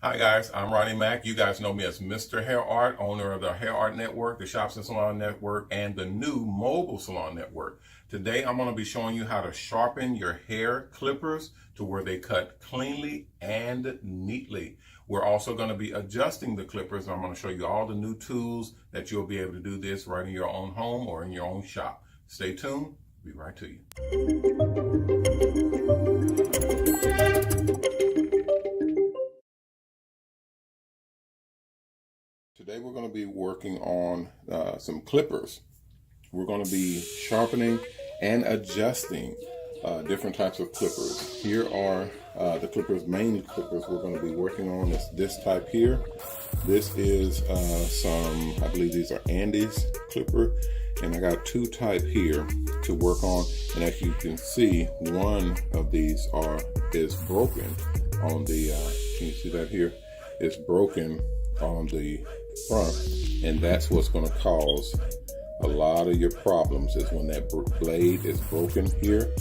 Hi guys, I'm Ronnie Mack. You guys know me as Mr. Hair Art, owner of the Hair Art Network, the Shops and Salon Network, and the new Mobile Salon Network. Today I'm going to be showing you how to sharpen your hair clippers to where they cut cleanly and neatly. We're also going to be adjusting the clippers. I'm going to show you all the new tools that you'll be able to do this right in your own home or in your own shop. Stay tuned. Be right to you. Today we're going to be working on some clippers. We're going to be sharpening and adjusting different types of clippers. Here are the clippers, main clippers we're going to be working on. Is this type here. This is I believe these are Andes clipper, and I got two type here to work on. And as you can see, one of these is broken on the. Can you see that here? It's broken on the front, and that's what's going to cause a lot of your problems. Is when that blade is broken here,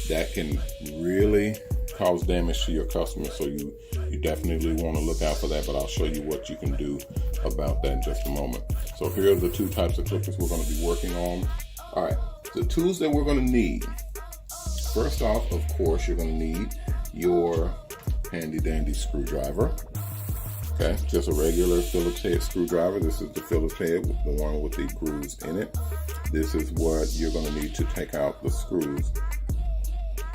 that can really cause damage to your customers. So you definitely want to look out for that, but I'll show you what you can do about that in just a moment. So here are the two types of clippers we're going to be working on. All right, the tools that we're going to need. First off, of course, you're going to need your handy dandy screwdriver. Okay, just a regular Phillips head screwdriver. This is the Phillips head, the one with the grooves in it. This is what you're going to need to take out the screws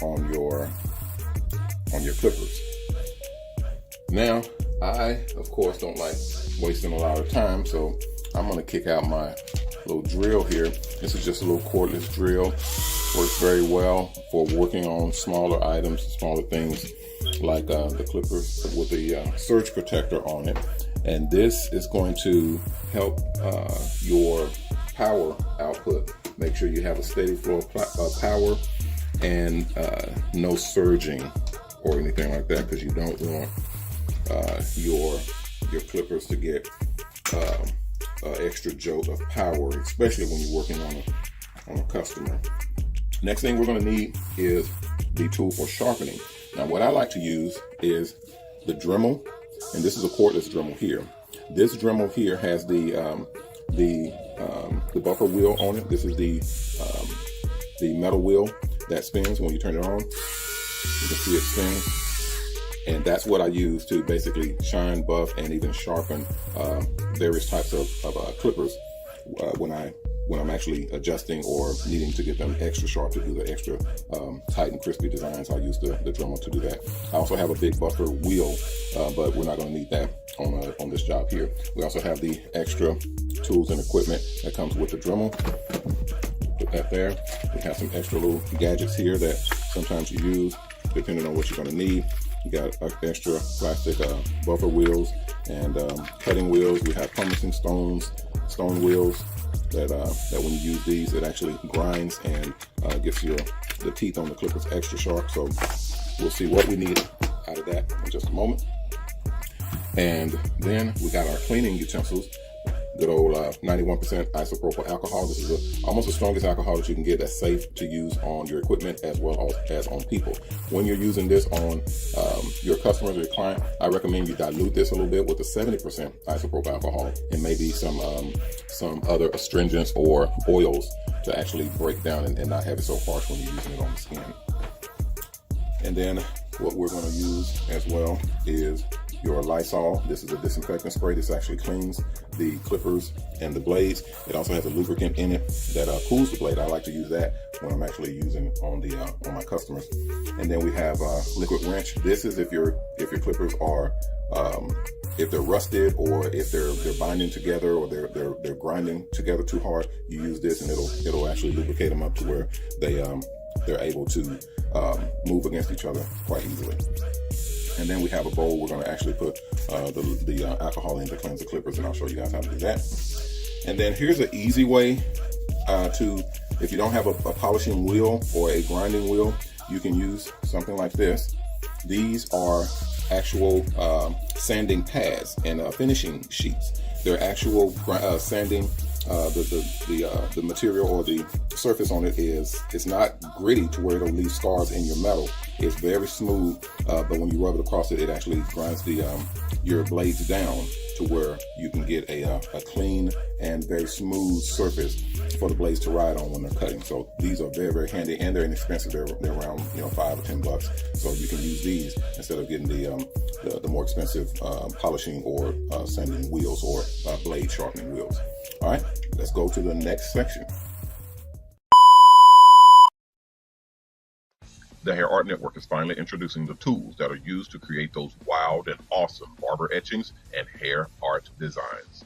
on your clippers. Now, I, of course, don't like wasting a lot of time, so I'm going to kick out my little drill here. This is just a little cordless drill. Works very well for working on smaller items, smaller things, like the clippers with the surge protector on it. And this is going to help your power output. Make sure you have a steady flow of power and no surging or anything like that, because you don't want your clippers to get extra jolt of power, especially when you're working on a customer. Next thing we're going to need is the tool for sharpening. Now, what I like to use is the Dremel, and this is a cordless Dremel here. This Dremel here has the buffer wheel on it. This is the metal wheel that spins when you turn it on. You can see it spin, and that's what I use to basically shine, buff, and even sharpen various types of clippers when I'm actually adjusting or needing to get them extra sharp to do the extra tight and crispy designs. I use the Dremel to do that. I also have a big buffer wheel, but we're not going to need that on this job here. We also have the extra tools and equipment that comes with the Dremel. Put that there. We have some extra little gadgets here that sometimes you use depending on what you're going to need. You got extra plastic buffer wheels and cutting wheels. We have pumice stone wheels that when you use these, it actually grinds and gets the teeth on the clippers extra sharp. So we'll see what we need out of that in just a moment. And then we got our cleaning utensils. Good old 91% isopropyl alcohol. This is almost the strongest alcohol that you can get that's safe to use on your equipment as well as on people. When you're using this on your customers or your client, I recommend you dilute this a little bit with the 70% isopropyl alcohol and maybe some other astringents or oils to actually break down and not have it so harsh when you're using it on the skin. And then what we're going to use as well is your Lysol. This is a disinfectant spray. This actually cleans the clippers and the blades. It also has a lubricant in it that cools the blade. I like to use that when I'm actually using on my customers. And then we have liquid wrench. This is if your clippers are if they're rusted or if they're binding together or they're grinding together too hard. You use this and it'll actually lubricate them up to where they're able to move against each other quite easily. And then we have a bowl we're going to actually put the alcohol in to cleanse the clippers, and I'll show you guys how to do that. And then here's an easy way if you don't have a polishing wheel or a grinding wheel, you can use something like this. These are actual sanding pads and finishing sheets. They're actual sanding the material or the surface on it it's not gritty to where it'll leave scars in your metal. It's very smooth, but when you rub it across it, it actually grinds your blades down to where you can get a clean and very smooth surface for the blades to ride on when they're cutting. So these are very, very handy, and they're inexpensive. They're around $5 or $10. So you can use these instead of getting the more expensive polishing or sanding wheels or blade sharpening wheels. All right, let's go to the next section. The Hair Art Network is finally introducing the tools that are used to create those wild and awesome barber etchings and hair art designs.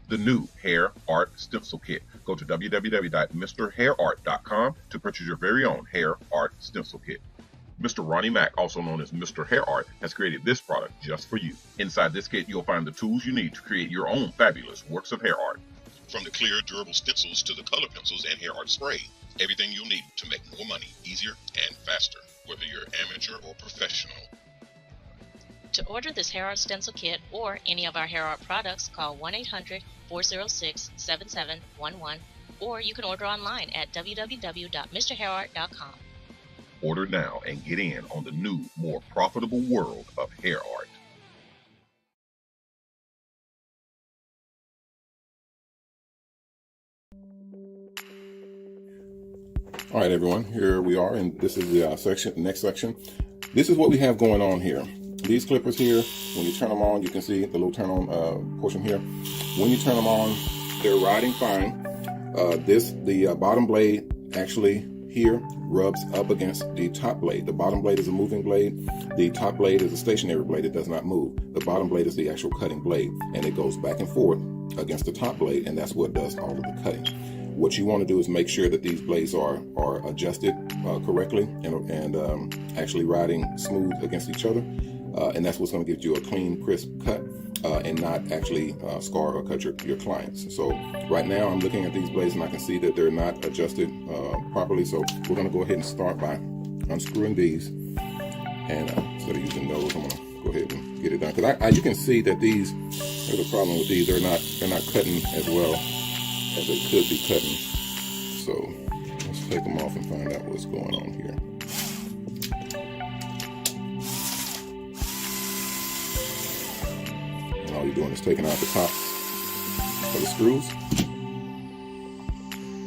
The new Hair Art Stencil Kit. Go to www.mrhairart.com to purchase your very own Hair Art Stencil Kit. Mr. Ronnie Mack, also known as Mr. Hair Art, has created this product just for you. Inside this kit, you'll find the tools you need to create your own fabulous works of hair art. From the clear, durable stencils to the color pencils and hair art spray, everything you'll need to make more money easier and faster, whether you're amateur or professional. To order this Hair Art Stencil Kit or any of our hair art products, call 1-800-406-7711, or you can order online at www.mrhairart.com. Order now and get in on the new, more profitable world of hair art. All right, everyone, here we are, and this is the next section. This is what we have going on here. These clippers here, when you turn them on, you can see the little turn on portion here. When you turn them on, they're riding fine. The bottom blade actually here rubs up against the top blade. The bottom blade is a moving blade. The top blade is a stationary blade. It does not move. The bottom blade is the actual cutting blade, and it goes back and forth against the top blade, and that's what does all of the cutting. What you want to do is make sure that these blades are adjusted correctly and actually riding smooth against each other, and that's what's going to give you a clean, crisp cut and not actually scar or cut your clients. So right now I'm looking at these blades and I can see that they're not adjusted properly. So we're going to go ahead and start by unscrewing these, and instead of using those, I'm going to go ahead and get it done, because you can see that there's a problem with these. They're not cutting as well as they could be cutting. So let's take them off and find out what's going on here. And all you're doing is taking out the tops of the screws,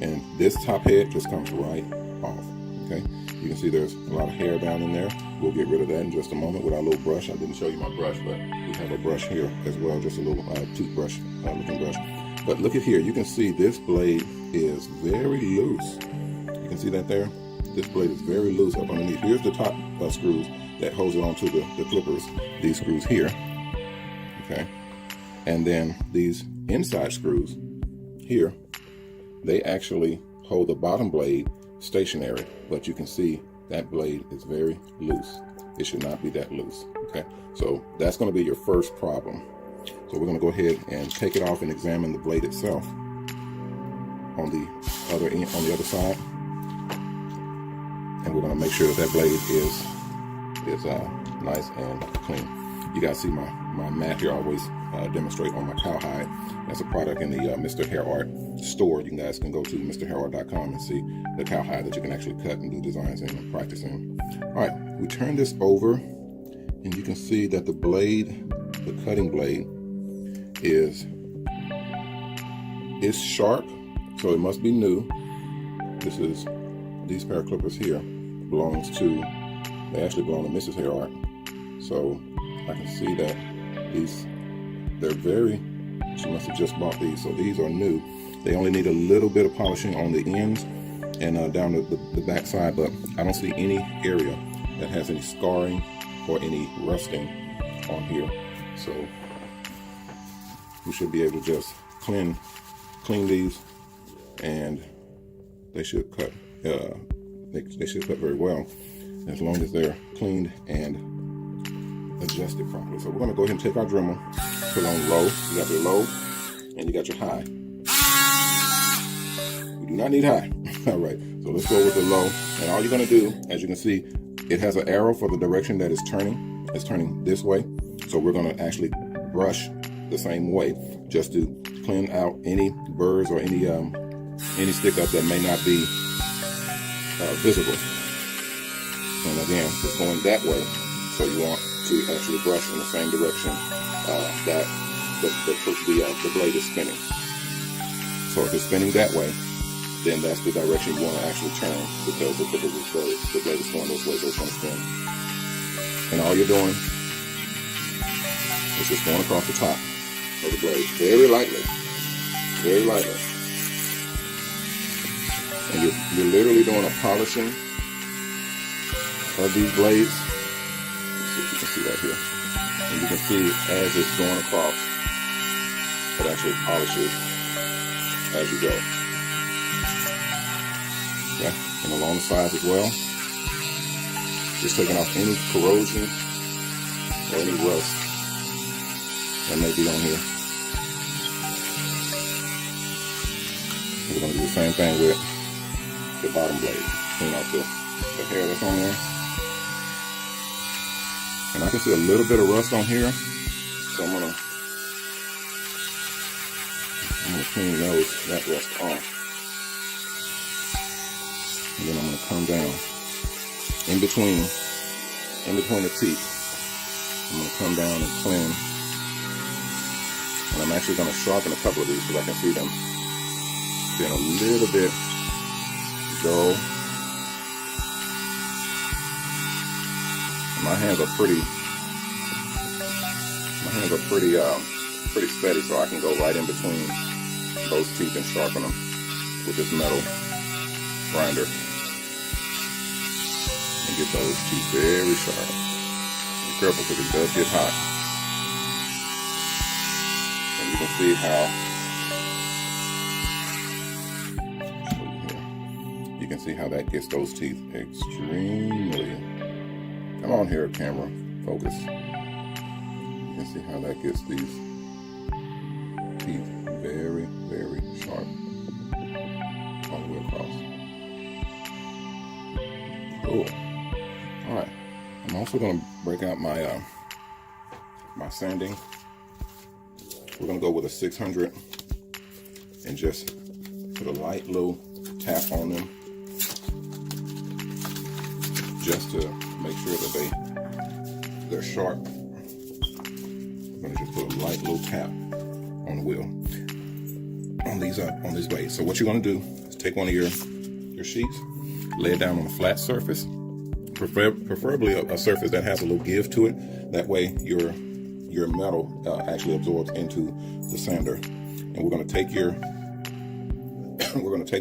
and this top head just comes right off. Okay, you can see there's a lot of hair down in there. We'll get rid of that in just a moment with our little brush. I didn't show you my brush, but we have a brush here as well, just a little toothbrush looking brush. But look at here, you can see this blade is very loose. You can see that there? This blade is very loose up underneath. Here's the top screws that holds it onto the clippers, these screws here, okay? And then these inside screws here, they actually hold the bottom blade stationary, but you can see that blade is very loose. It should not be that loose, okay? So that's gonna be your first problem. So we're going to go ahead and take it off and examine the blade itself on the other end, on the other side, and we're going to make sure that blade is nice and clean. You guys see my mat here. I always demonstrate on my cowhide. That's a product in the Mr. Hair Art store. You guys can go to mrhairart.com and see the cowhide that you can actually cut and do designs in and practice in. All right, we turn this over, and you can see that the blade, the cutting blade, is sharp, so it must be new. These pair of clippers here they actually belong to Mrs. Hair Art. So I can see that she must have just bought these, so these are new. They only need a little bit of polishing on the ends and down the back side, but I don't see any area that has any scarring or any rusting on here. So we should be able to just clean these, and they should cut. They should cut very well as long as they're cleaned and adjusted properly. So we're going to go ahead and take our Dremel, put on low. You got your low, and you got your high. We do not need high. All right. So let's go with the low, and all you're going to do, as you can see, it has an arrow for the direction that it's turning. It's turning this way. So we're going to actually brush the same way just to clean out any burrs or any stick up that may not be visible. And again, it's going that way, so you want to actually brush in the same direction that the blade is spinning. So if it's spinning that way, then that's the direction you want to actually turn, because the blade is going this way, so it's going to spin. And all you're doing is just going across the top of the blade, very lightly, very lightly. And you're literally doing a polishing of these blades. Let's see if you can see that here. And you can see as it's going across, it actually polishes as you go. Okay, and along the sides as well. Just taking off any corrosion or any rust that may be on here. We're going to do the same thing with the bottom blade. Clean off the hair that's on there. And I can see a little bit of rust on here, so I'm gonna clean that rust off. And then I'm gonna come down in between the teeth. I'm gonna come down and clean. And I'm actually gonna sharpen a couple of these because I can see them being a little bit dull. My hands are pretty steady, so I can go right in between those teeth and sharpen them with this metal grinder and get those teeth very sharp. Be careful because it does get hot. And you can see how that gets those teeth extremely. Come on here, camera, focus. You can see how that gets these teeth very, very sharp all the way across. Cool. All right. I'm also going to break out my my sanding. We're going to go with a 600 and just put a light little tap on them, just to make sure that they're sharp. I'm going to just put a light little tap on the wheel on these blades. So what you're going to do is take one of your sheets, lay it down on a flat surface, preferably a surface that has a little give to it. That way your metal actually absorbs into the sander. And we're going to take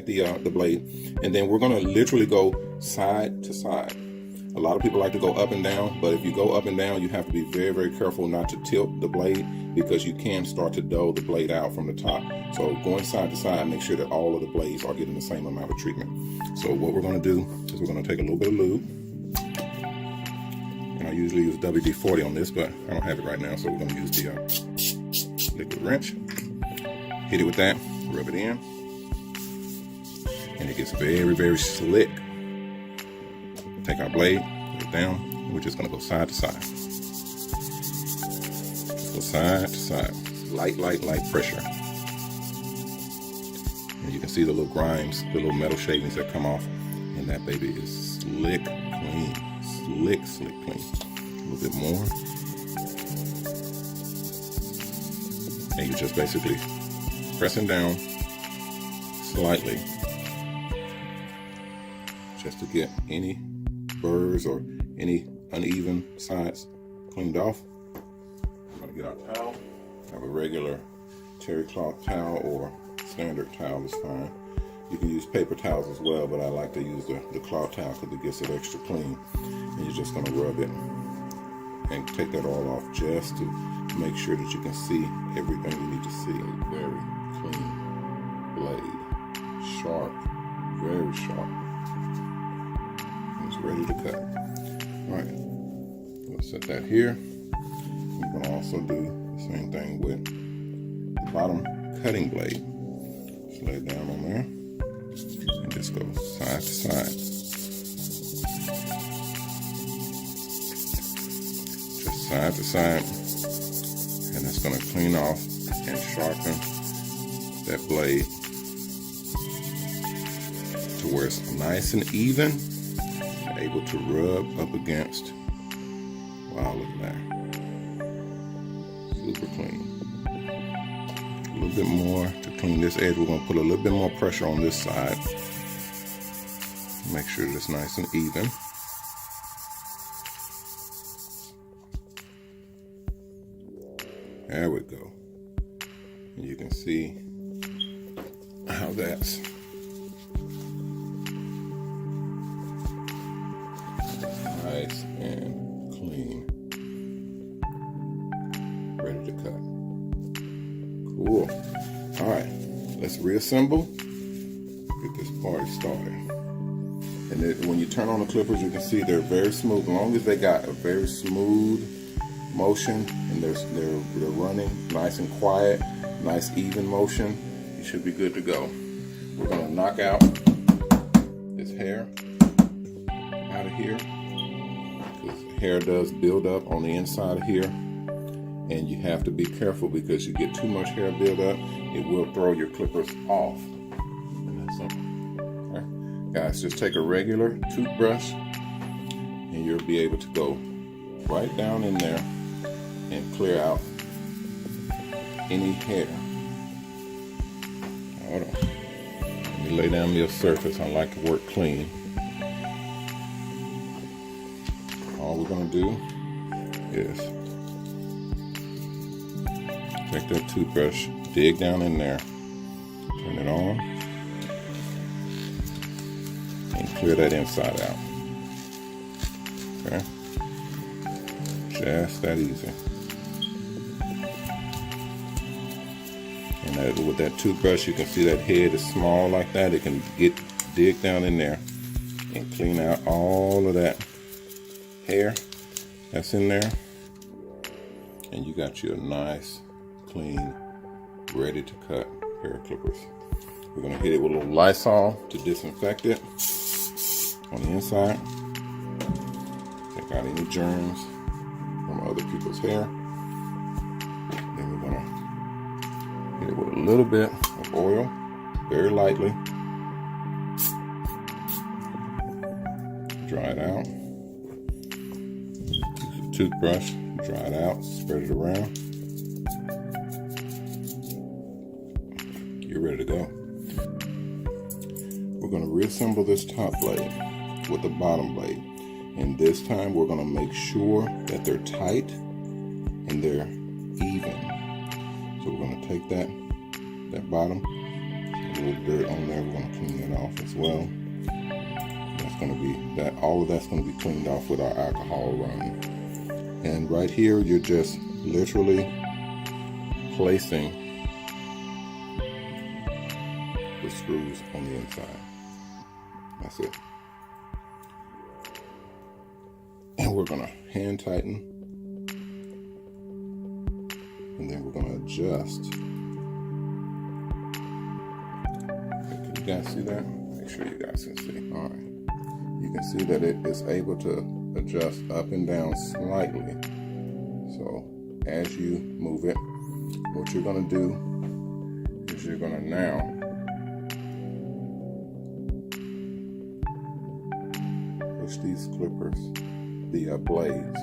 the blade, and then we're going to literally go side to side. A lot of people like to go up and down, but if you go up and down, you have to be very, very careful not to tilt the blade, because you can start to dull the blade out from the top. So going side to side, make sure that all of the blades are getting the same amount of treatment. So what we're going to do is we're going to take a little bit of lube. And I usually use WD-40 on this, but I don't have it right now, so we're going to use the liquid wrench. Hit it with that, rub it in, and it gets very, very slick. Take our blade, put it down, and we're just going to go side to side. Just go side to side. Light pressure. And you can see the little grimes, the little metal shavings that come off, and that baby is slick clean. Slick clean. A little bit more. And you're just basically pressing down slightly just to get any burrs or any uneven sides cleaned off. I'm going to get our towel. I have a regular terry cloth towel or standard towel is fine. You can use paper towels as well, but I like to use the cloth towel because it gets it extra clean. And you're just going to rub it and take that all off just to make sure that you can see everything you need to see. A very clean blade. Sharp, very sharp. It's ready to cut. All right, we'll set that here. We're going to also do the same thing with the bottom cutting blade. Just lay it down on there and just go side to side. Just side to side, and it's going to clean off and sharpen that blade to where it's nice and even, able to rub up against. Wow, look at that. Super clean. A little bit more to clean this edge. We're going to put a little bit more pressure on this side. Make sure it's nice and even. There we go. And you can see how that's nice and clean. Ready to cut. Cool. All right, let's reassemble. Get this party started. And then when you turn on the clippers, you can see they're very smooth. As long as they got a very smooth motion and they're running nice and quiet, nice even motion, you should be good to go. We're gonna knock out this hair out of here, because hair does build up on the inside of here, and you have to be careful because you get too much hair build up, it will throw your clippers off. And that's something. Okay. Guys, just take a regular toothbrush and you'll be able to go right down in there and clear out any hair. Hold on. Let me lay down your surface. I like to work clean. All we're going to do is take that toothbrush, dig down in there, turn it on, and clear that inside out. Okay? Just that easy. And with that toothbrush, you can see that head is small like that. It can dig down in there and clean out all of that hair that's in there. And you got you a nice, clean, ready to cut pair of clippers. We're gonna hit it with a little Lysol to disinfect it on the inside. Take out any germs from other people's hair. Then we're gonna hit it with a little bit of oil, very lightly. Dry it out. Use a toothbrush, dry it out, spread it around. You're ready to go. We're going to reassemble this top blade with the bottom blade. And this time we're going to make sure that they're tight and they're even. So we're going to take that bottom, a little dirt on there, we're going to clean that off as well. That's going to be that. All of that's going to be cleaned off with our alcohol run. And right here, you're just literally placing the screws on the inside. That's it. And we're going to hand tighten. And then we're going to adjust. Can you guys see that? Make sure you guys can see. All right. You can see that it is able to adjust up and down slightly. So as you move it, what you're going to do is you're going to now push these clippers, the blades.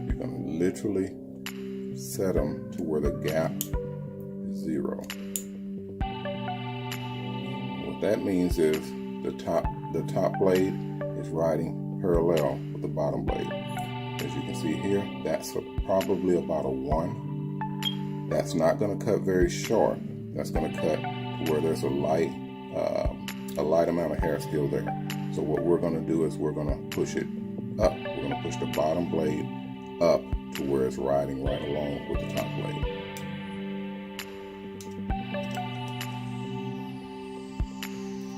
You're going to literally set them to where the gap is 0. What that means is the top blade is riding parallel with the bottom blade. As you can see here, that's probably about a 1. That's not going to cut very sharp. That's going to cut to where there's a light amount of hair still there. So what we're going to do is we're going to push it up. We're going to push the bottom blade up to where it's riding right along with the top blade.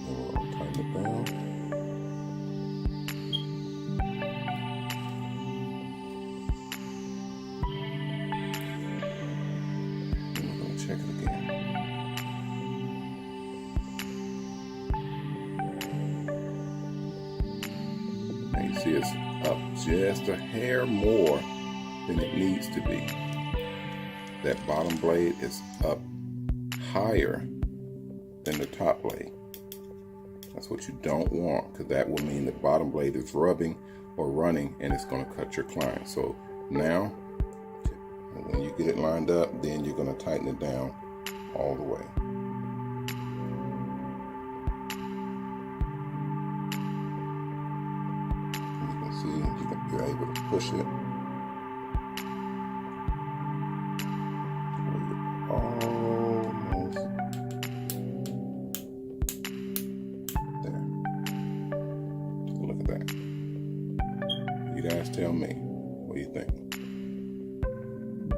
And we're going to tighten it down. And we're going to check it again. And you see it's up just a hair more than it needs to be. That bottom blade is up higher than the top blade. That's what you don't want, because that will mean the bottom blade is rubbing or running, and it's going to cut your client. So now, when you get it lined up, then you're going to tighten it down all the way. You can see you're able to push it. Almost there. Take a look at that. You guys tell me, what do you think?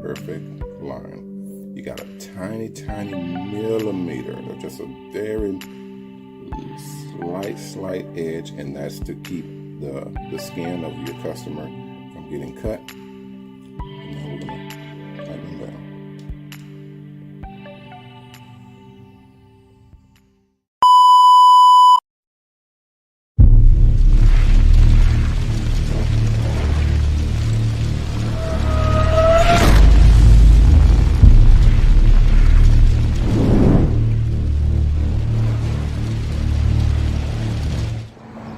Perfect line. You got a tiny millimeter, or just a very slight edge, and that's to keep the skin of your customer from getting cut. And then we're gonna tighten them down.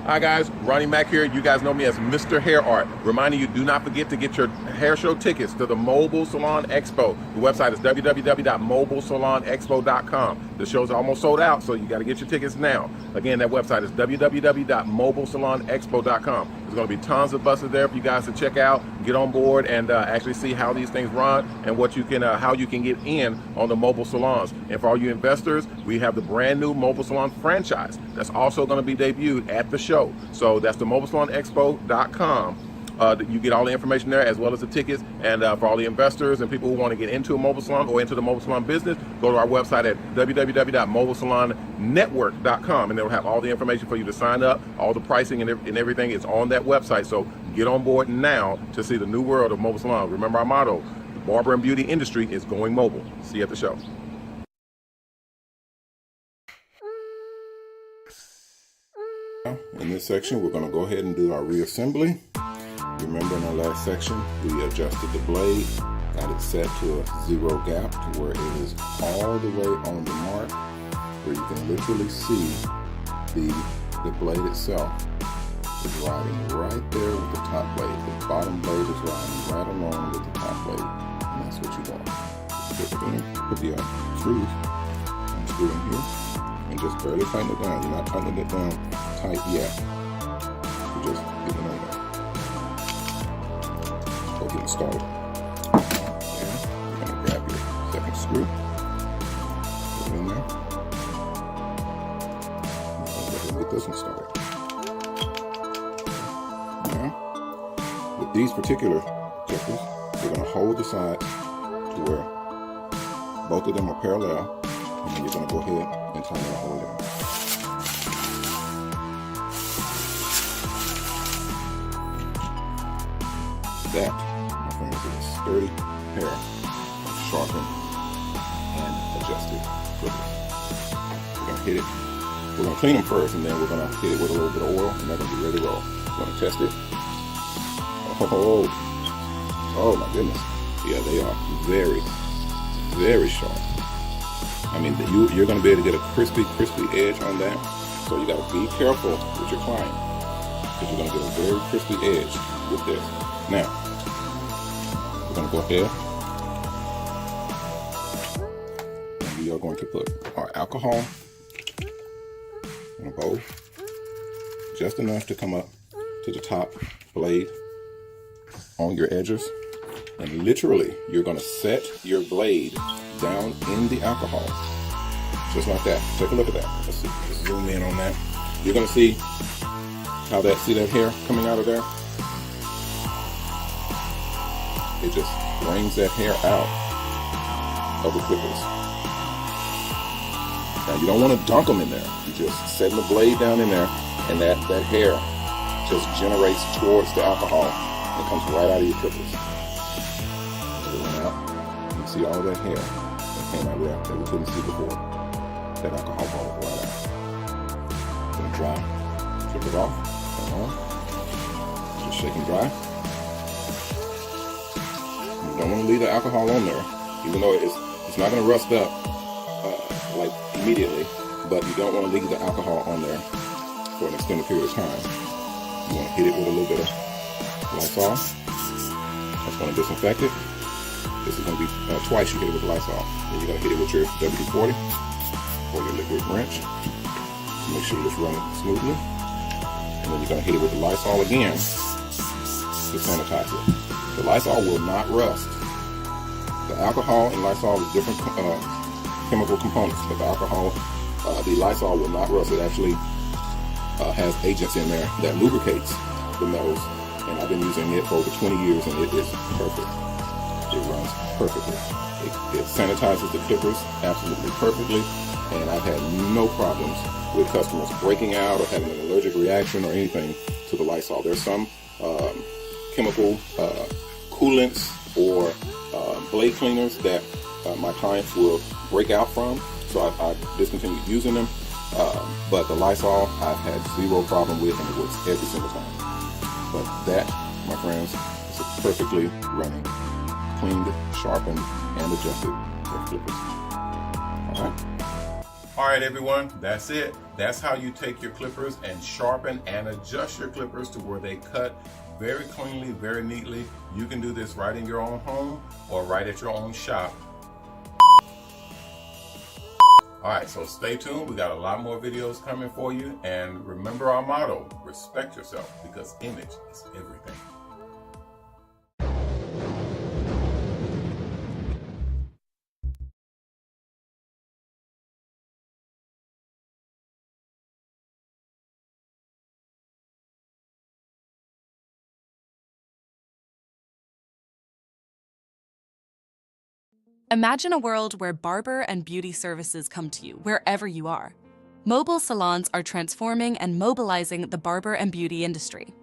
Hi guys, Ronnie Mack here. You guys know me as Mr. Hair Art. Reminding you, do not forget to get your hair show tickets to the Mobile Salon Expo. The website is www.mobilesalonexpo.com. The show's almost sold out, so you got to get your tickets now. Again, that website is www.mobilesalonexpo.com. There's going to be tons of buses there for you guys to check out, get on board, and actually see how these things run and what you can, how you can get in on the mobile salons. And for all you investors, we have the brand new Mobile Salon franchise that's also going to be debuted at the show. So that's the mobilesalonexpo.com. You get all the information there, as well as the tickets. And for all the investors and people who want to get into a mobile salon or into the mobile salon business, go to our website at www.mobilesalonnetwork.com, and they'll have all the information for you to sign up. All the pricing and everything is on that website. So get on board now to see the new world of mobile salon. Remember our motto: the barber and beauty industry is going mobile. See you at the show. In this section, we're going to go ahead and do our reassembly. Remember, in our last section, we adjusted the blade, got it set to a 0 gap to where it is all the way on the mark, where you can literally see the blade itself is riding right there with the top blade. The bottom blade is riding right along with the top blade, and that's what you want. Put the screws and screw in here, and just barely tighten it down. You're not tightening it down tight yet. You're just getting it on there. So getting started. Yeah, you're gonna grab your second screw, put it in there. And go ahead and get this one started. Now, with these particular clippers, you're gonna hold the sides to where both of them are parallel, and then you're gonna go ahead and tighten it all the way down. That, my friends, is a sturdy pair of sharpened and adjusted clippers. We're going to hit it. We're going to clean them first, and then we're going to hit it with a little bit of oil, and they're going to be ready to roll. We're going to test it. Oh my goodness. Yeah, they are very sharp. I mean, you're going to be able to get a crispy edge on that. So you got to be careful with your client, because you're going to get a very crispy edge with this. Now, we're going to go ahead and we are going to put our alcohol in a bowl, just enough to come up to the top blade on your edges. And literally, you're going to set your blade down in the alcohol, just like that. Take a look at that. Let's see. Let's zoom in on that. You're going to see how see that hair coming out of there? It just brings that hair out of the clippers. Now, you don't want to dunk them in there. You just setting the blade down in there, and that hair just generates towards the alcohol and comes right out of your clippers. Pull it out. You can see all that hair that came out of there that we couldn't see before. That alcohol ball right out. Gonna dry. Flip it off. Turn on. Just shake and dry. You don't want to leave the alcohol on there, even though it's not going to rust up like immediately, but you don't want to leave the alcohol on there for an extended period of time. You want to hit it with a little bit of Lysol. That's going to disinfect it. This is going to be twice you hit it with Lysol. Then you're going to hit it with your WD-40 or your liquid wrench to make sure it's running smoothly. And then you're going to hit it with the Lysol again to sanitize it. The Lysol will not rust. The alcohol in Lysol is different chemical components, but the Lysol will not rust. It actually has agents in there that lubricates the metals, and I've been using it for over 20 years, and it is perfect. It runs perfectly. It sanitizes the clippers absolutely perfectly, and I've had no problems with customers breaking out or having an allergic reaction or anything to the Lysol. There's some chemical coolants or blade cleaners that my clients will break out from, so I discontinued using them. But the Lysol I've had zero problem with, and it works every single time. But that, my friends, is a perfectly running, cleaned, sharpened, and adjusted hair clippers. All right. All right, everyone, that's it. That's how you take your clippers and sharpen and adjust your clippers to where they cut very cleanly, very neatly. You can do this right in your own home or right at your own shop. All right, so stay tuned. We got a lot more videos coming for you. And remember our motto, respect yourself, because image is everything. Imagine a world where barber and beauty services come to you wherever you are. Mobile salons are transforming and mobilizing the barber and beauty industry.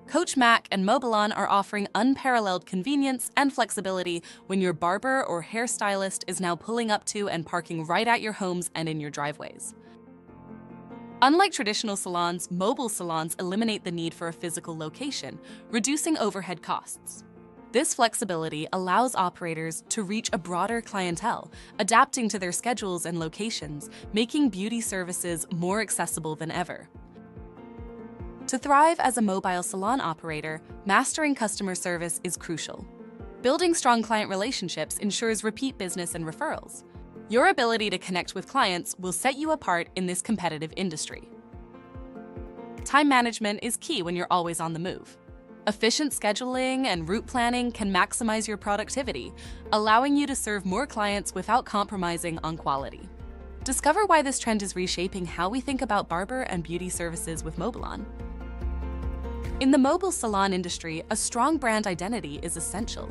Coach Mac and Mobilon are offering unparalleled convenience and flexibility when your barber or hairstylist is now pulling up to and parking right at your homes and in your driveways. Unlike traditional salons, mobile salons eliminate the need for a physical location, reducing overhead costs. This flexibility allows operators to reach a broader clientele, adapting to their schedules and locations, making beauty services more accessible than ever. To thrive as a mobile salon operator, mastering customer service is crucial. Building strong client relationships ensures repeat business and referrals. Your ability to connect with clients will set you apart in this competitive industry. Time management is key when you're always on the move. Efficient scheduling and route planning can maximize your productivity, allowing you to serve more clients without compromising on quality. Discover why this trend is reshaping how we think about barber and beauty services with Mobilon. In the mobile salon industry, a strong brand identity is essential.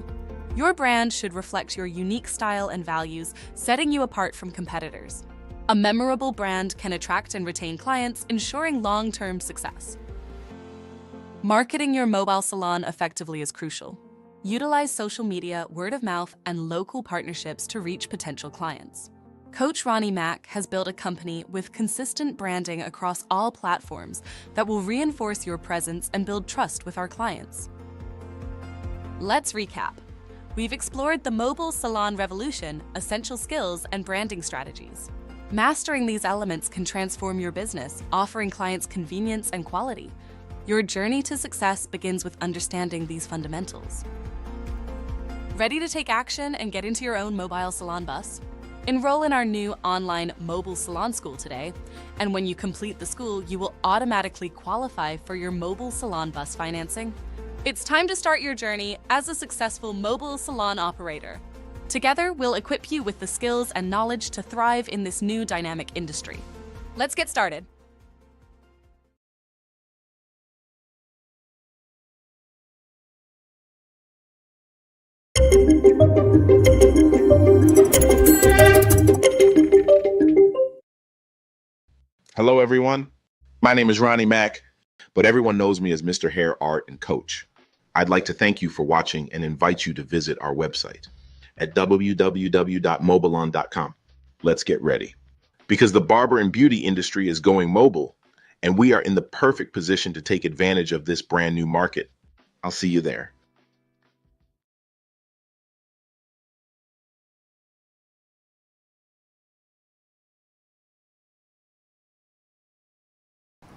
Your brand should reflect your unique style and values, setting you apart from competitors. A memorable brand can attract and retain clients, ensuring long-term success. Marketing your mobile salon effectively is crucial. Utilize social media, word of mouth, and local partnerships to reach potential clients. Coach Ronnie Mack has built a company with consistent branding across all platforms that will reinforce your presence and build trust with our clients. Let's recap. We've explored the mobile salon revolution, essential skills, and branding strategies. Mastering these elements can transform your business, offering clients convenience and quality. Your journey to success begins with understanding these fundamentals. Ready to take action and get into your own mobile salon bus? Enroll in our new online mobile salon school today, and when you complete the school, you will automatically qualify for your mobile salon bus financing. It's time to start your journey as a successful mobile salon operator. Together, we'll equip you with the skills and knowledge to thrive in this new dynamic industry. Let's get started. Hello, everyone. My name is Ronnie Mack, but everyone knows me as Mr. Hair Art and Coach. I'd like to thank you for watching and invite you to visit our website at www.mobilon.com. Let's get ready. Because the barber and beauty industry is going mobile, and we are in the perfect position to take advantage of this brand new market. I'll see you there.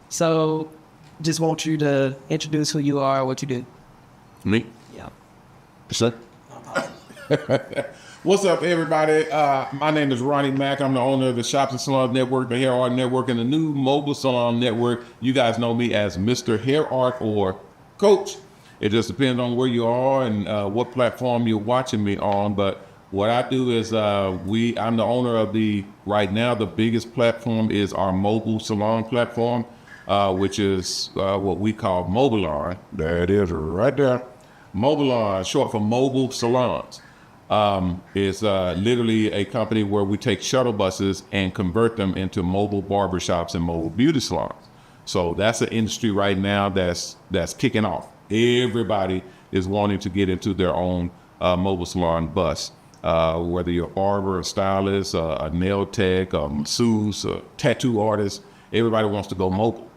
So just want you to introduce who you are, what you do. Me? Yeah. Sir? What's up, everybody? My name is Ronnie Mack. I'm the owner of the Shops and Salons Network, the Hair Art Network, and the new Mobile Salon Network. You guys know me as Mr. Hair Art or Coach. It just depends on where you are and what platform you're watching me on. But what I do is I'm the owner of right now, the biggest platform is our Mobile Salon platform, which is what we call Mobilon. There it is right there. Mobilon, short for Mobile Salons. Is literally a company where we take shuttle buses and convert them into mobile barbershops and mobile beauty salons. So that's an industry right now that's kicking off. Everybody is wanting to get into their own mobile salon bus. Whether you're a barber, a stylist, a nail tech, a masseuse, a tattoo artist, everybody wants to go mobile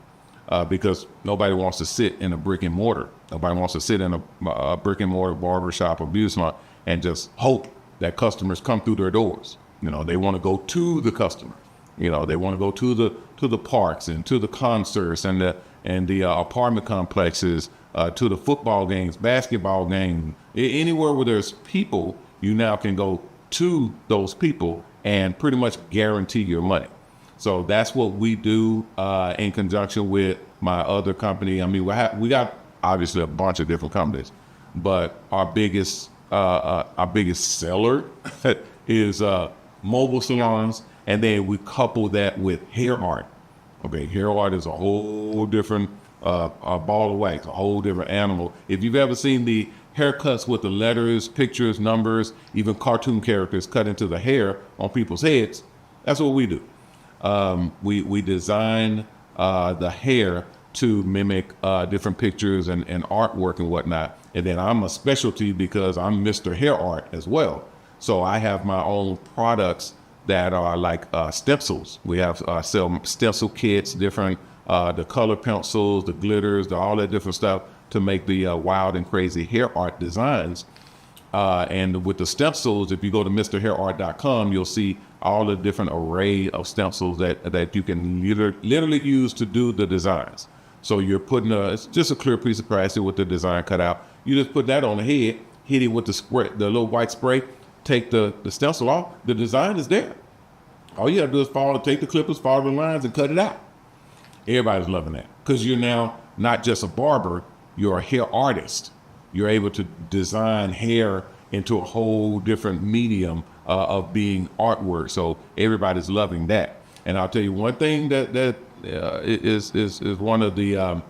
because nobody wants to sit in a brick and mortar. Nobody wants to sit in a brick and mortar barbershop or beauty salon and just hope that customers come through their doors. You know, they want to go to the customer. You know, they want to go to the parks and to the concerts and the apartment complexes, to the football games, basketball games, anywhere where there's people. You now can go to those people and pretty much guarantee your money. So that's what we do in conjunction with my other company. I mean, we got obviously a bunch of different companies, but our biggest seller is mobile salons, and then we couple that with hair art. Okay, hair art is a whole different ball of wax, a whole different animal. If you've ever seen the haircuts with the letters, pictures, numbers, even cartoon characters cut into the hair on people's heads, that's what we do. We design the hair to mimic different pictures and artwork and whatnot. And then I'm a specialty because I'm Mr. Hair Art as well. So I have my own products that are like stencils. We have sell stencil kits, different the color pencils, the glitters, all that different stuff to make the wild and crazy hair art designs. And with the stencils, if you go to MrHairArt.com, you'll see all the different array of stencils that you can literally use to do the designs. So you're putting it's just a clear piece of plastic with the design cut out. You just put that on the head, hit it with the spray, the little white spray, take the stencil off, the design is there. All you have to do is take the clippers, follow the lines, and cut it out. Everybody's loving that because you're now not just a barber, you're a hair artist. You're able to design hair into a whole different medium of being artwork. So everybody's loving that. And I'll tell you one thing that is one of the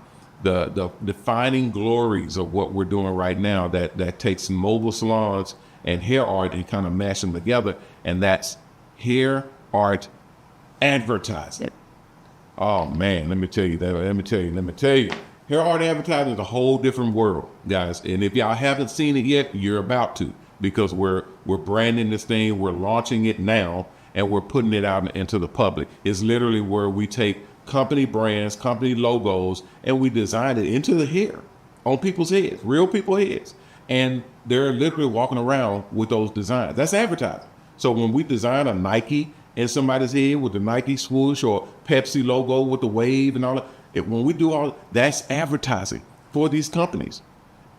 defining glories of what we're doing right now that takes mobile salons and hair art and kind of mash them together, and that's hair art advertising. Oh man, let me tell you. Hair art advertising is a whole different world, guys. And if y'all haven't seen it yet, you're about to, because we're branding this thing, we're launching it now, and we're putting it out into the public. It's literally where we take company brands, company logos, and we design it into the hair on people's heads, real people's heads. And they're literally walking around with those designs. That's advertising. So when we design a Nike in somebody's head with the Nike swoosh or Pepsi logo with the wave and all that, when we do all that's advertising for these companies.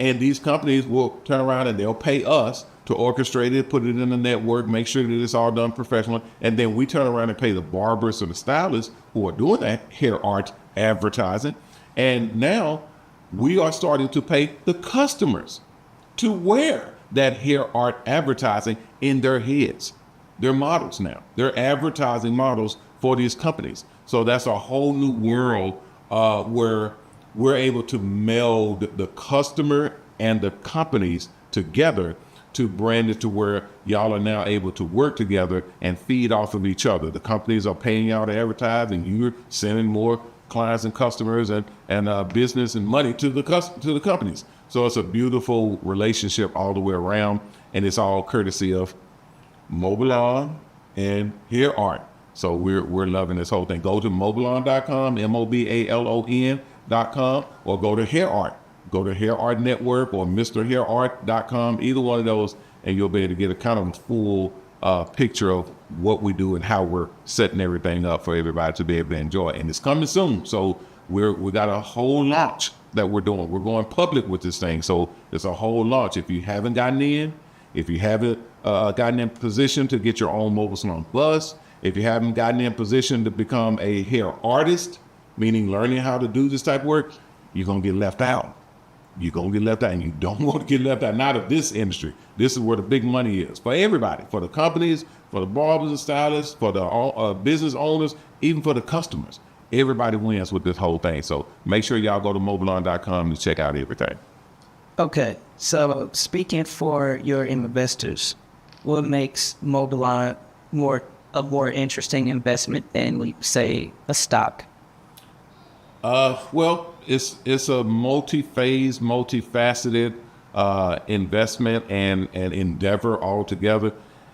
And these companies will turn around and they'll pay us to orchestrate it, put it in the network, make sure that it's all done professionally. And then we turn around and pay the barbers or the stylists who are doing that hair art advertising. And now we are starting to pay the customers to wear that hair art advertising in their heads. They're models now. They're advertising models for these companies. So that's a whole new world where we're able to meld the customer and the companies together to brand it to where y'all are now able to work together and feed off of each other. The companies are paying y'all to advertise, and you're sending more clients and customers and business and money to the companies. So it's a beautiful relationship all the way around, and it's all courtesy of Mobilon and Hair Art. So we're loving this whole thing. Go to mobilon.com, mobalon.com, or go to Hair Art. Go to Hair Art Network or MrHairArt.com, either one of those, and you'll be able to get a kind of full picture of what we do and how we're setting everything up for everybody to be able to enjoy. And it's coming soon. So We got a whole launch that we're doing. We're going public with this thing. So it's a whole launch. If you haven't gotten in, if you haven't gotten in position to get your own mobile salon bus, if you haven't gotten in position to become a hair artist, meaning learning how to do this type of work, you're going to get left out. You're going to get left out, and you don't want to get left out, not of this industry. This is where the big money is for everybody, for the companies, for the barbers and stylists, for the business owners, even for the customers. Everybody wins with this whole thing. So make sure y'all go to mobilon.com to check out everything. Okay, so speaking for your investors, what makes Mobilon a more interesting investment than, say, a stock? Well, it's a multi-phase, multifaceted investment and endeavor altogether.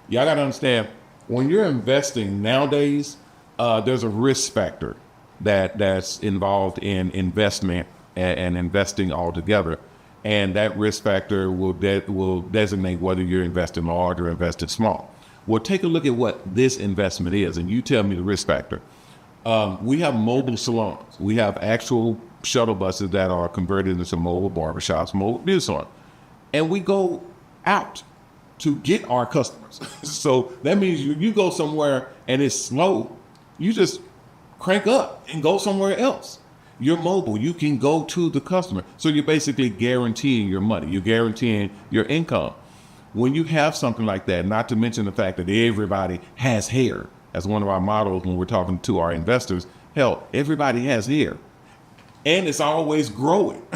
Y'all got to understand, when you're investing nowadays, there's a risk factor that's involved in investment and investing altogether. And that risk factor will designate whether you're investing large or investing small. Well, take a look at what this investment is, and you tell me the risk factor. We have mobile salons. We have actual shuttle buses that are converted into mobile barbershops, mobile beauty salons. And we go out to get our customers. So that means you go somewhere and it's slow, you just crank up and go somewhere else. You're mobile. You can go to the customer. So you're basically guaranteeing your money. You're guaranteeing your income. When you have something like that, not to mention the fact that everybody has hair, as one of our models when we're talking to our investors, hell, everybody has hair. And it's always growing.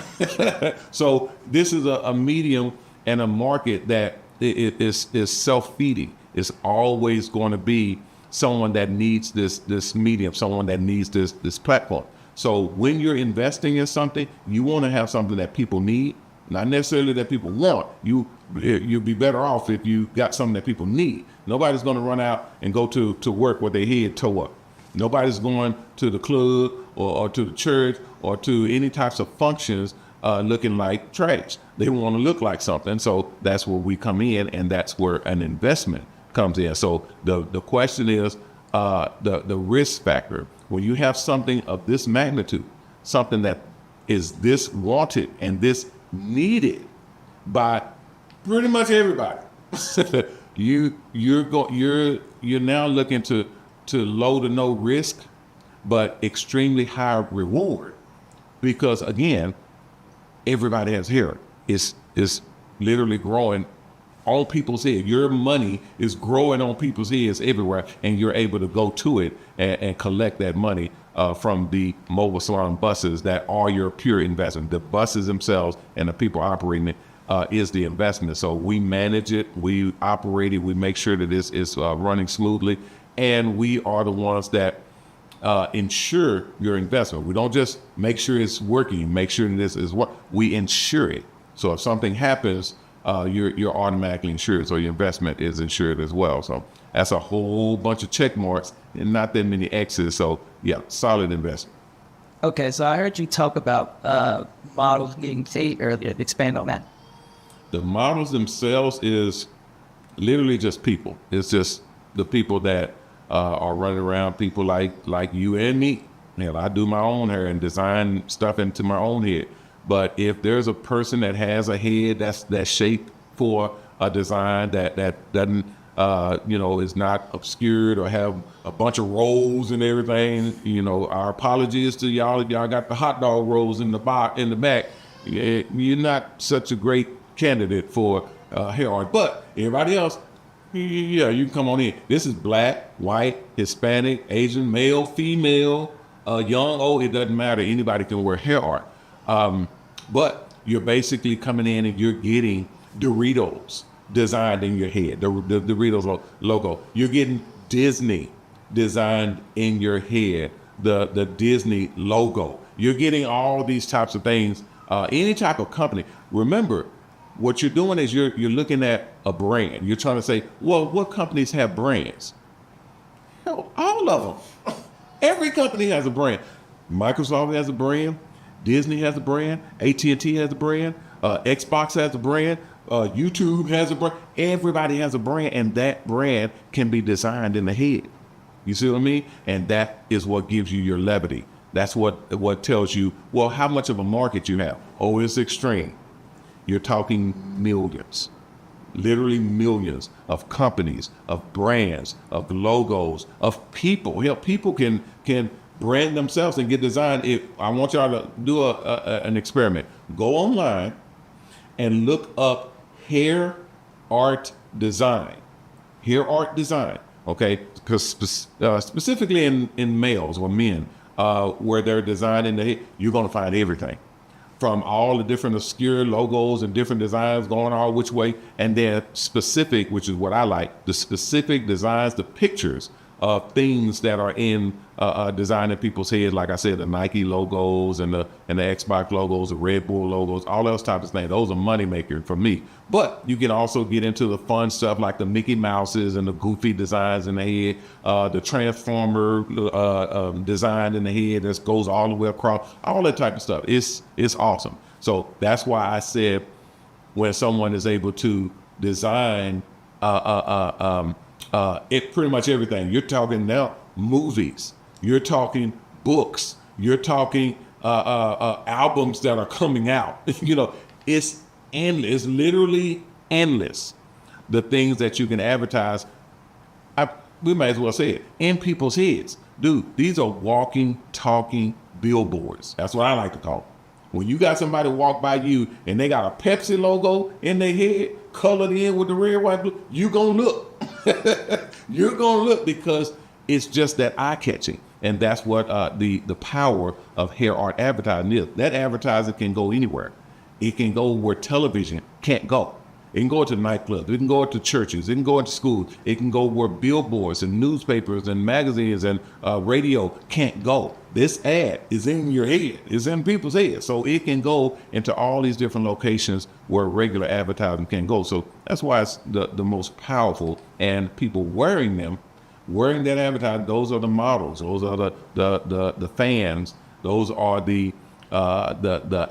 So this is a medium and a market that is self-feeding. It's always going to be someone that needs this medium, someone that needs this platform. So when you're investing in something, you want to have something that people need, not necessarily that people want. You'll be better off if you got something that people need. Nobody's going to run out and go to work with their head toe up. Nobody's going to the club or to the church or to any types of functions looking like trash. They want to look like something. So that's where we come in, and that's where an investment comes in. So the question is the risk factor. When you have something of this magnitude, something that is this wanted and this needed by pretty much everybody, you're now looking to low to no risk, but extremely high reward, because again, everybody has hair. It's literally growing on people's head. Your money is growing on people's heads everywhere, and you're able to go to it and collect that money from the mobile salon buses that are your pure investment. The buses themselves and the people operating it is the investment. So we manage it, we operate it, we make sure that this is running smoothly, and we are the ones that ensure your investment. We don't just make sure it's working, make sure this is what we insure it. So if something happens, you're automatically insured, so your investment is insured as well. So that's a whole bunch of check marks and not that many X's. So yeah, solid investment. Okay, so I heard you talk about models getting paid earlier. Expand on that. The models themselves is literally just people. It's just the people that are running around, people like you and me. Hell, I do my own hair and design stuff into my own head. But if there's a person that has a head that's shaped for a design that doesn't, is not obscured or have a bunch of rolls and everything, our apologies to y'all if y'all got the hot dog rolls in the back. You're not such a great candidate for hair art. But everybody else, yeah, you can come on in. This is black, white, Hispanic, Asian, male, female, young, old. It doesn't matter. Anybody can wear hair art. But you're basically coming in and you're getting Doritos designed in your head, the Doritos logo. You're getting Disney designed in your head, the Disney logo. You're getting all these types of things, any type of company. Remember, what you're doing is you're looking at a brand. You're trying to say, well, what companies have brands? Hell, all of them. Every company has a brand. Microsoft has a brand. Disney has a brand, AT&T has a brand, Xbox has a brand, YouTube has a brand. Everybody has a brand, and that brand can be designed in the head. You see what I mean? And that is what gives you your levity. That's what tells you, well, how much of a market you have. Oh, it's extreme. You're talking millions, literally millions of companies, of brands, of logos, of people. You know, people can brand themselves and get designed. I want y'all to do an experiment. Go online and look up hair art design. Hair art design, okay? Because specifically in males or men, where they're designing the hair, you're gonna find everything. From all the different obscure logos and different designs going all which way, and then specific, which is what I like, the specific designs, the pictures of things that are in designing people's heads. Like I said, the Nike logos and the Xbox logos, the Red Bull logos, all those types of things. Those are money makers for me. But you can also get into the fun stuff like the Mickey Mouses and the goofy designs in the head, the Transformer design in the head that goes all the way across, all that type of stuff. It's awesome. So that's why I said when someone is able to design it pretty much everything. You're talking now movies, you're talking books, you're talking albums that are coming out. You know, it's endless, literally endless. The things that you can advertise, we might as well say it, in people's heads. Dude, these are walking, talking billboards. That's what I like to call them. When you got somebody walk by you and they got a Pepsi logo in their head, colored in with the red, white, blue, you gonna look. You're gonna look because it's just that eye-catching. And that's what the power of hair art advertising is. That advertising can go anywhere. It can go where television can't go. It can go to nightclubs. It can go to churches. It can go into schools. It can go where billboards and newspapers and magazines and radio can't go. This ad is in your head. It's in people's heads. So it can go into all these different locations where regular advertising can go. So that's why it's the most powerful. And people wearing that advertising, those are the models. Those are the fans. Those are the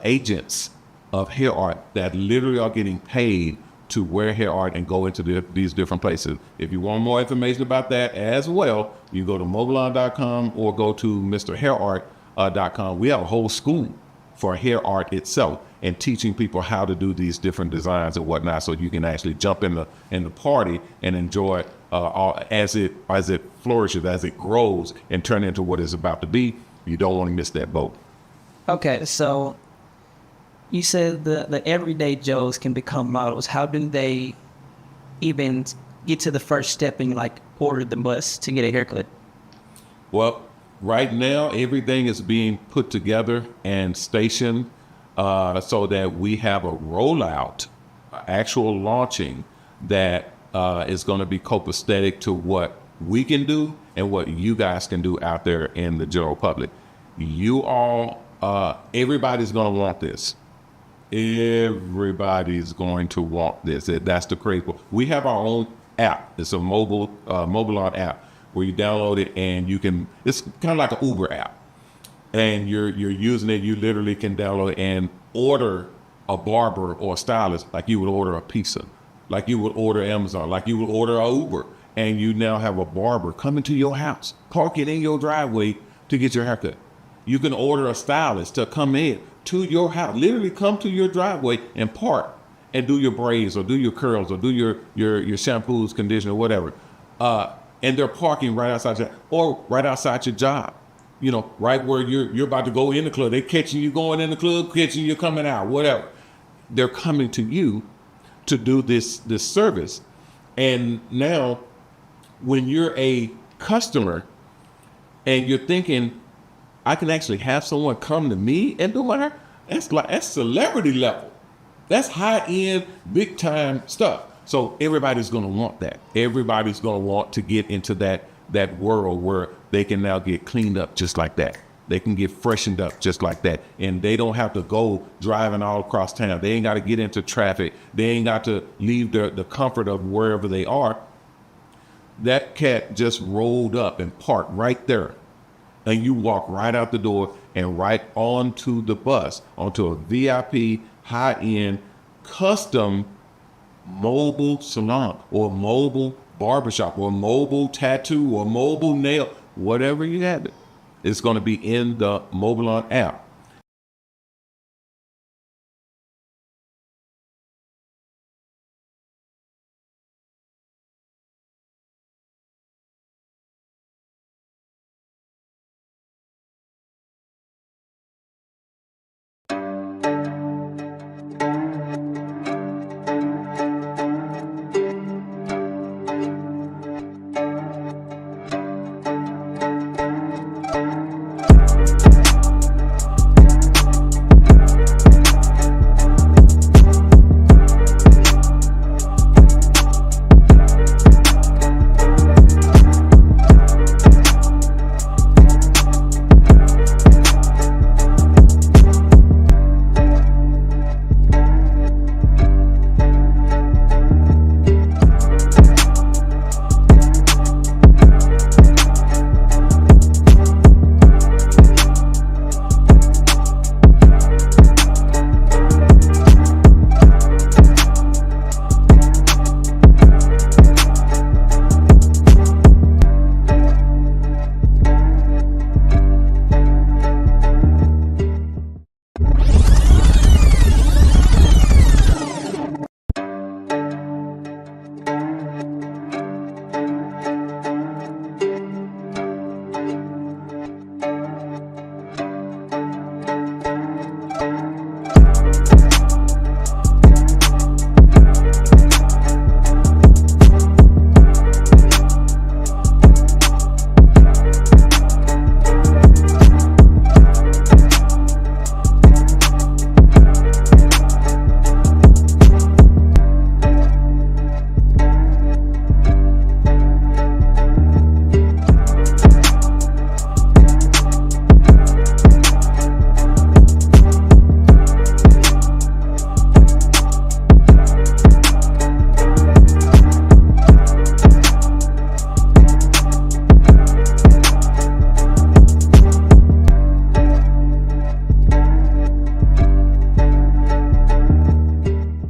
agents of hair art that literally are getting paid to wear hair art and go into these different places. If you want more information about that as well, you go to Mobilon.com or go to MrHairArt.com. We have a whole school for hair art itself and teaching people how to do these different designs and whatnot, so you can actually jump in the party and enjoy it as it flourishes, as it grows and turn into what it's about to be. You don't want to miss that boat. Okay, so you said the everyday Joes can become models. How do they even get to the first step and like order the bus to get a haircut? Well, right now everything is being put together and stationed so that we have a rollout, actual launching that is going to be copacetic to what we can do and what you guys can do out there in the general public. You all, everybody's going to want this. Everybody's going to want this. That's the crazy part. We have our own app. It's a Mobilon app where you download it and you can. It's kind of like an Uber app, and you're using it. You literally can download it and order a barber or a stylist like you would order a pizza, like you would order Amazon, like you would order a Uber, and you now have a barber coming to your house, park it in your driveway to get your haircut. You can order a stylist to come in to your house, literally come to your driveway and park and do your braids or do your curls or do your shampoos, conditioner, whatever. And they're parking right outside right outside your job. You know, right where you're about to go in the club. They're catching you going in the club, catching you coming out, whatever. They're coming to you to do this service. And now when you're a customer and you're thinking, I can actually have someone come to me and do my hair, that's celebrity level. That's high end, big time stuff. So everybody's gonna want that. Everybody's gonna want to get into that world where they can now get cleaned up just like that. They can get freshened up just like that. And they don't have to go driving all across town. They ain't gotta get into traffic. They ain't got to leave the comfort of wherever they are. That cat just rolled up and parked right there. And you walk right out the door and right onto the bus, onto a VIP, high-end, custom mobile salon or mobile barbershop or mobile tattoo or mobile nail, whatever you have it. It's going to be in the Mobilon app.